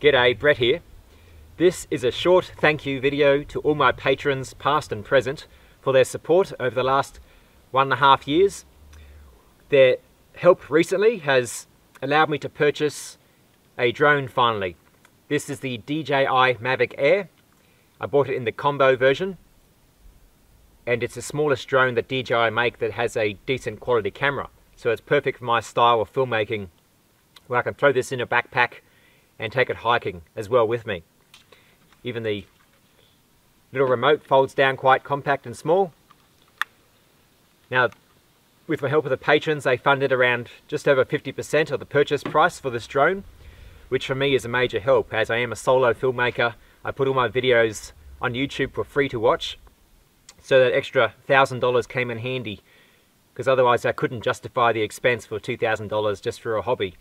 G'day, Brett here. This is a short thank you video to all my patrons past and present for their support over the last 1.5 years. Their help recently has allowed me to purchase a drone finally. This is the DJI Mavic Air. I bought it in the combo version and it's the smallest drone that DJI make that has a decent quality camera. So it's perfect for my style of filmmaking where I can throw this in a backpack and take it hiking as well with me. Even the little remote folds down quite compact and small. Now, with my help of the patrons, they funded around just over 50% of the purchase price for this drone, which for me is a major help as I am a solo filmmaker. I put all my videos on YouTube for free to watch, so that extra $1,000 came in handy, because otherwise I couldn't justify the expense for $2,000 just for a hobby.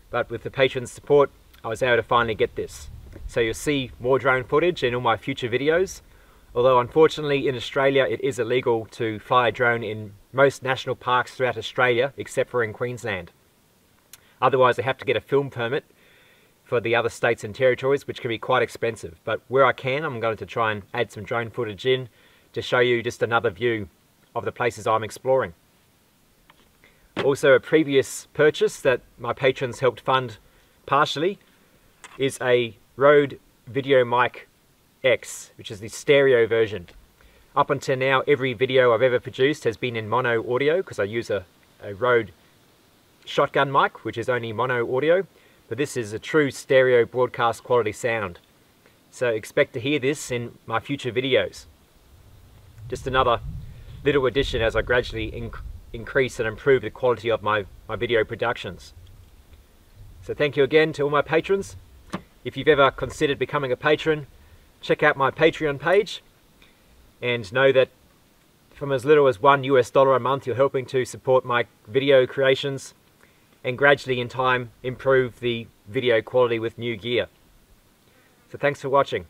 But with the patrons' support, I was able to finally get this. So you'll see more drone footage in all my future videos, although unfortunately in Australia it is illegal to fly a drone in most national parks throughout Australia except for in Queensland. Otherwise I have to get a film permit for the other states and territories, which can be quite expensive. But where I can, I'm going to try and add some drone footage in to show you just another view of the places I'm exploring. Also, a previous purchase that my patrons helped fund partially is a Rode Videomic X, which is the stereo version. Up until now, every video I've ever produced has been in mono audio because I use a Rode shotgun mic, which is only mono audio, but this is a true stereo broadcast quality sound. So expect to hear this in my future videos. Just another little addition as I gradually increase and improve the quality of my video productions. So thank you again to all my patrons. If you've ever considered becoming a patron, check out my Patreon page and know that from as little as $1 a month you're helping to support my video creations and gradually in time improve the video quality with new gear. So thanks for watching.